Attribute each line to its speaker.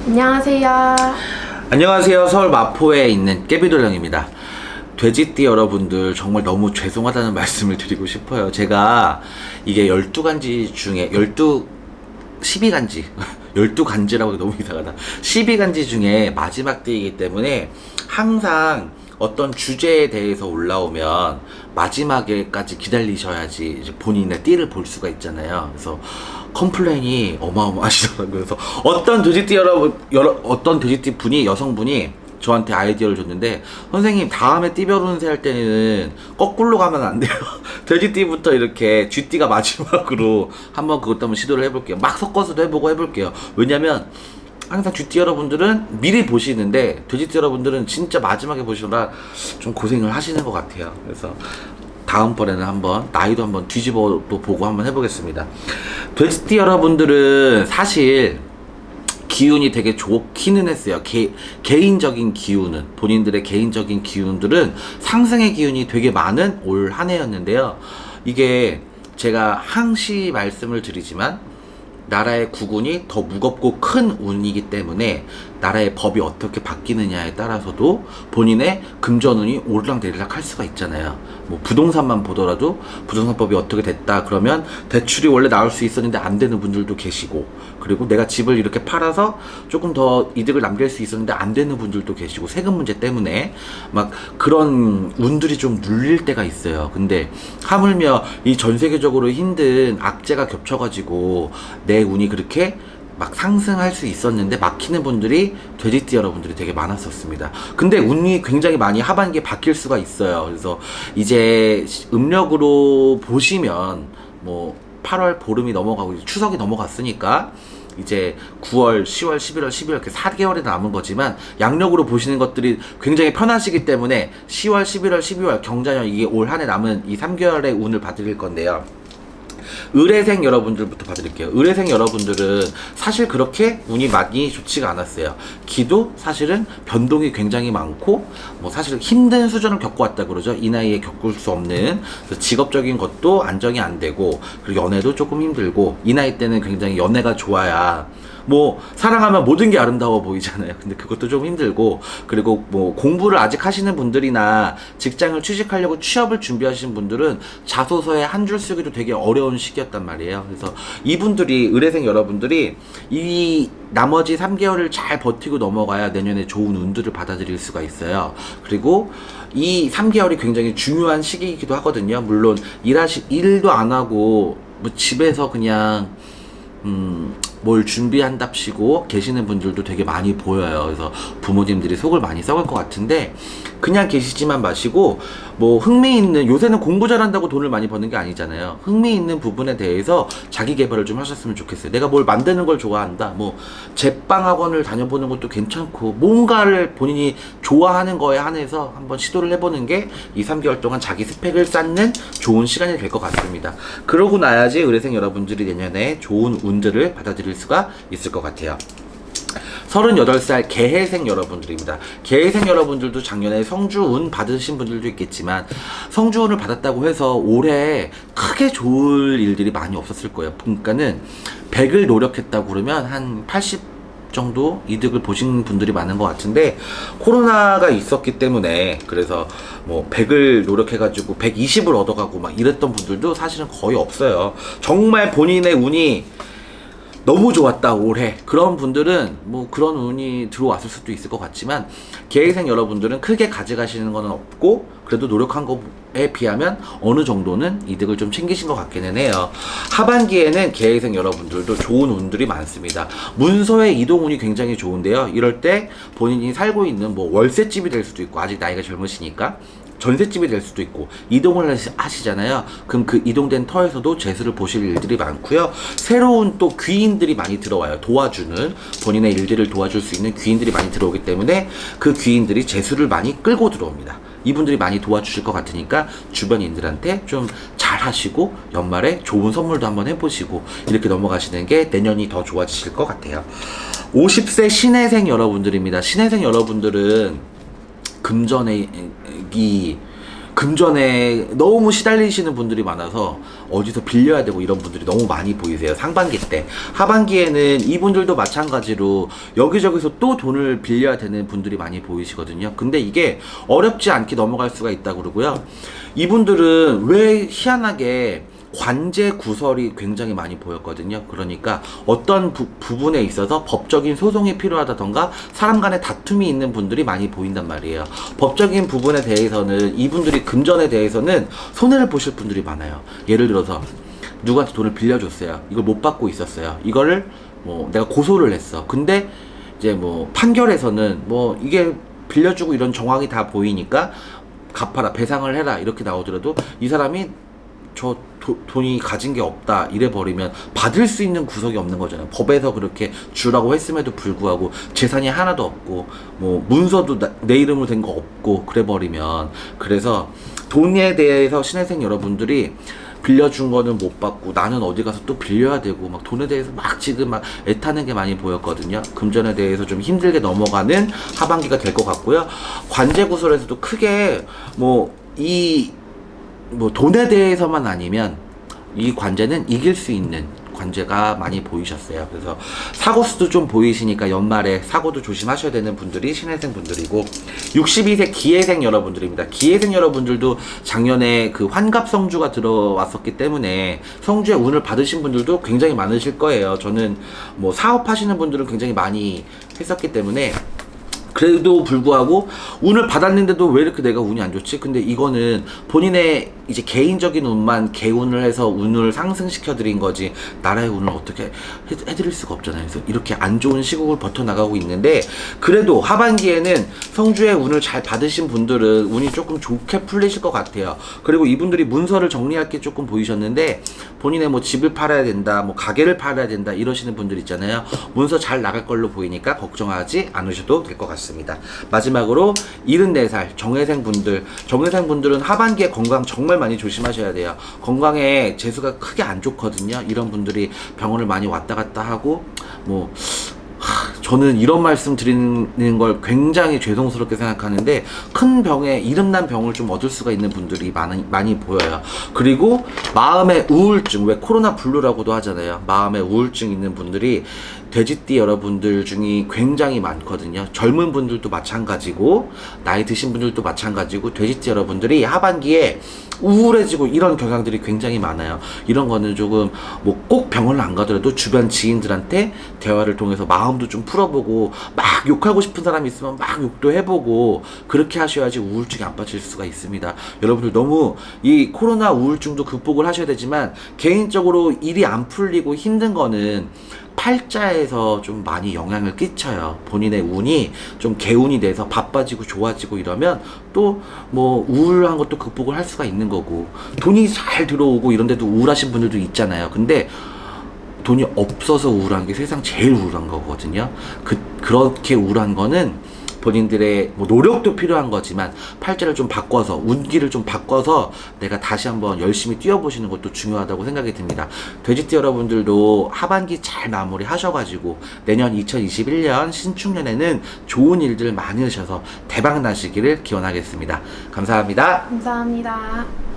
Speaker 1: 안녕하세요.
Speaker 2: 안녕하세요. 서울 마포에 있는 깨비돌령입니다. 돼지띠 여러분들 정말 너무 죄송하다는 말씀을 드리고 싶어요. 제가 이게 12간지 중에 12간지 12간지라고 하기 너무 이상하다. 12간지 중에 마지막 띠이기 때문에 항상 어떤 주제에 대해서 올라오면 마지막에까지 기다리셔야지 이제 본인의 띠를 볼 수가 있잖아요. 그래서 컴플레인이 어마어마하시더라고요. 그래서 어떤 돼지띠 어떤 돼지띠 분이, 여성분이 저한테 아이디어를 줬는데, 선생님 다음에 띠별 운세 할 때는 거꾸로 가면 안 돼요. 돼지띠부터 이렇게 쥐띠가 마지막으로 한번 그것도 한번 시도를 해볼게요. 막 섞어서도 해보고 해볼게요. 왜냐면 항상 쥐띠 여러분들은 미리 보시는데 돼지띠 여러분들은 진짜 마지막에 보시느라 좀 고생을 하시는 것 같아요. 그래서 다음번에는 한번 나이도 한번 뒤집어 또 보고 한번 해보겠습니다. 돼지띠 여러분들은 사실 기운이 되게 좋기는 했어요. 개인적인 기운은, 본인들의 개인적인 기운들은 상승의 기운이 되게 많은 올 한 해였는데요. 이게 제가 항시 말씀을 드리지만 나라의 국운이 더 무겁고 큰 운이기 때문에 나라의 법이 어떻게 바뀌느냐에 따라서도 본인의 금전운이 오르락내리락 할 수가 있잖아요. 뭐 부동산만 보더라도 부동산법이 어떻게 됐다 그러면 대출이 원래 나올 수 있었는데 안 되는 분들도 계시고, 그리고 내가 집을 이렇게 팔아서 조금 더 이득을 남길 수 있었는데 안 되는 분들도 계시고, 세금 문제 때문에 막 그런 운들이 좀 눌릴 때가 있어요. 근데 하물며 이 전 세계적으로 힘든 악재가 겹쳐가지고 내 운이 그렇게 막 상승할 수 있었는데 막히는 분들이 돼지띠 여러분들이 되게 많았었습니다. 근데 운이 굉장히 많이 하반기에 바뀔 수가 있어요. 그래서 이제 음력으로 보시면 뭐 8월 보름이 넘어가고 이제 추석이 넘어갔으니까 이제 9월, 10월, 11월, 12월 이렇게 4개월이 남은 거지만, 양력으로 보시는 것들이 굉장히 편하시기 때문에 10월, 11월, 12월 경자년, 이게 올 한 해 남은 이 3개월의 운을 봐드릴 건데요. 의뢰생 여러분들부터 봐드릴게요. 의뢰생 여러분들은 사실 그렇게 운이 많이 좋지가 않았어요. 기도 사실은 변동이 굉장히 많고, 뭐 사실 힘든 수준을 겪어왔다 그러죠. 이 나이에 겪을 수 없는. 직업적인 것도 안정이 안 되고, 그리고 연애도 조금 힘들고, 이 나이 때는 굉장히 연애가 좋아야 뭐 사랑하면 모든 게 아름다워 보이잖아요. 근데 그것도 좀 힘들고, 그리고 뭐 공부를 아직 하시는 분들이나 직장을 취직하려고 취업을 준비하시는 분들은 자소서에 한 줄 쓰기도 되게 어려운 시기였단 말이에요. 그래서 이분들이, 의뢰생 여러분들이 이 나머지 3개월을 잘 버티고 넘어가야 내년에 좋은 운들을 받아들일 수가 있어요. 그리고 이 3개월이 굉장히 중요한 시기이기도 하거든요. 물론 일도 안 하고 뭐 집에서 그냥 뭘 준비한답시고 계시는 분들도 되게 많이 보여요. 그래서 부모님들이 속을 많이 썩을 것 같은데, 그냥 계시지만 마시고, 뭐 흥미있는, 요새는 공부 잘한다고 돈을 많이 버는 게 아니잖아요. 흥미있는 부분에 대해서 자기 개발을 좀 하셨으면 좋겠어요. 내가 뭘 만드는 걸 좋아한다, 뭐 제빵 학원을 다녀보는 것도 괜찮고, 뭔가를 본인이 좋아하는 거에 한해서 한번 시도를 해보는 게 이 3개월 동안 자기 스펙을 쌓는 좋은 시간이 될 것 같습니다. 그러고 나야지 의뢰생 여러분들이 내년에 좋은 운들을 받아들일 수가 있을 것 같아요. 38살 개해생 여러분들입니다. 개해생 여러분들도 작년에 성주운 받으신 분들도 있겠지만, 성주운을 받았다고 해서 올해 크게 좋을 일들이 많이 없었을 거예요. 그러니까는 100을 노력했다고 그러면 한 80 정도 이득을 보신 분들이 많은 것 같은데, 코로나가 있었기 때문에 그래서 뭐 100을 노력해가지고 120을 얻어가고 막 이랬던 분들도 사실은 거의 없어요. 정말 본인의 운이 너무 좋았다 올해, 그런 분들은 뭐 그런 운이 들어왔을 수도 있을 것 같지만, 개회생 여러분들은 크게 가져가시는 건 없고, 그래도 노력한 거에 비하면 어느 정도는 이득을 좀 챙기신 것 같기는 해요. 하반기에는 개회생 여러분들도 좋은 운들이 많습니다. 문서의 이동운이 굉장히 좋은데요. 이럴 때 본인이 살고 있는 뭐 월세집이 될 수도 있고, 아직 나이가 젊으시니까 전셋집이 될 수도 있고, 이동을 하시잖아요. 그럼 그 이동된 터에서도 재수를 보실 일들이 많고요. 새로운 또 귀인들이 많이 들어와요. 도와주는, 본인의 일들을 도와줄 수 있는 귀인들이 많이 들어오기 때문에 그 귀인들이 재수를 많이 끌고 들어옵니다. 이분들이 많이 도와주실 것 같으니까 주변인들한테 좀 잘하시고 연말에 좋은 선물도 한번 해보시고 이렇게 넘어가시는 게 내년이 더 좋아지실 것 같아요. 50세 신해생 여러분들입니다. 신해생 여러분들은 금전이 금전에 너무 시달리시는 분들이 많아서 어디서 빌려야 되고 이런 분들이 너무 많이 보이세요. 상반기 때. 하반기에는 이분들도 마찬가지로 여기저기서 또 돈을 빌려야 되는 분들이 많이 보이시거든요. 근데 이게 어렵지 않게 넘어갈 수가 있다고 그러고요. 이분들은 왜 희한하게 관제 구설이 굉장히 많이 보였거든요. 그러니까 어떤 부분에 있어서 법적인 소송이 필요하다던가 사람 간의 다툼이 있는 분들이 많이 보인단 말이에요. 법적인 부분에 대해서는 이분들이 금전에 대해서는 손해를 보실 분들이 많아요. 예를 들어서 누구한테 돈을 빌려줬어요. 이걸 못 받고 있었어요. 이거를 뭐 내가 고소를 했어. 근데 이제 뭐 판결에서는 뭐 이게 빌려주고 이런 정황이 다 보이니까 갚아라, 배상을 해라 이렇게 나오더라도 이 사람이 돈이 가진 게 없다 이래 버리면 받을 수 있는 구석이 없는 거잖아요. 법에서 그렇게 주라고 했음에도 불구하고 재산이 하나도 없고 뭐 문서도 내 이름으로 된 거 없고 그래 버리면, 그래서 돈에 대해서 신혜생 여러분들이 빌려준 거는 못 받고 나는 어디 가서 또 빌려야 되고 막 돈에 대해서 막 지금 막 애타는 게 많이 보였거든요. 금전에 대해서 좀 힘들게 넘어가는 하반기가 될 것 같고요. 관제 구설에서도 크게 뭐 돈에 대해서만 아니면 이 관제는 이길 수 있는 관제가 많이 보이셨어요. 그래서 사고 수도 좀 보이시니까 연말에 사고도 조심하셔야 되는 분들이 신혜생 분들이고, 62세 기해생 여러분들입니다. 기해생 여러분들도 작년에 그 환갑 성주가 들어왔었기 때문에 성주의 운을 받으신 분들도 굉장히 많으실 거예요. 저는 뭐 사업하시는 분들은 굉장히 많이 했었기 때문에 그래도 불구하고 운을 받았는데도 왜 이렇게 내가 운이 안 좋지? 근데 이거는 본인의 이제 개인적인 운만 개운을 해서 운을 상승시켜 드린 거지 나라의 운을 어떻게 해드릴 수가 없잖아요. 그래서 이렇게 안 좋은 시국을 버텨나가고 있는데, 그래도 하반기에는 성주의 운을 잘 받으신 분들은 운이 조금 좋게 풀리실 것 같아요. 그리고 이분들이 문서를 정리할 게 조금 보이셨는데 본인의 뭐 집을 팔아야 된다, 뭐 가게를 팔아야 된다 이러시는 분들 있잖아요. 문서 잘 나갈 걸로 보이니까 걱정하지 않으셔도 될 것 같습니다. 마지막으로 74살 정회생 분들은 하반기에 건강 정말 많이 조심하셔야 돼요. 건강에 재수가 크게 안 좋거든요. 이런 분들이 병원을 많이 왔다 갔다 하고 저는 이런 말씀 드리는 걸 굉장히 죄송스럽게 생각하는데, 큰 병에 이름난 병을 좀 얻을 수가 있는 분들이 많이 보여요. 그리고 마음의 우울증, 왜 코로나 블루라고도 하잖아요. 마음의 우울증 있는 분들이 돼지띠 여러분들 중에 굉장히 많거든요. 젊은 분들도 마찬가지고 나이 드신 분들도 마찬가지고 돼지띠 여러분들이 하반기에 우울해지고 이런 경향들이 굉장히 많아요. 이런 거는 조금 뭐 꼭 병원을 안 가더라도 주변 지인들한테 대화를 통해서 마음도 좀 풀어보고, 막 욕하고 싶은 사람이 있으면 막 욕도 해보고 그렇게 하셔야지 우울증이 안 빠질 수가 있습니다. 여러분들 너무 이 코로나 우울증도 극복을 하셔야 되지만 개인적으로 일이 안 풀리고 힘든 거는 팔자에서 좀 많이 영향을 끼쳐요. 본인의 운이 좀 개운이 돼서 바빠지고 좋아지고 이러면 또 뭐 우울한 것도 극복을 할 수가 있는 거고, 돈이 잘 들어오고 이런데도 우울하신 분들도 있잖아요. 근데 돈이 없어서 우울한 게 세상 제일 우울한 거거든요. 그렇게 우울한 거는 본인들의 뭐 노력도 필요한 거지만 팔자를 좀 바꿔서, 운기를 좀 바꿔서 내가 다시 한번 열심히 뛰어보시는 것도 중요하다고 생각이 듭니다. 돼지띠 여러분들도 하반기 잘 마무리 하셔가지고 내년 2021년 신축년에는 좋은 일들 많으셔서 대박 나시기를 기원하겠습니다. 감사합니다.
Speaker 1: 감사합니다.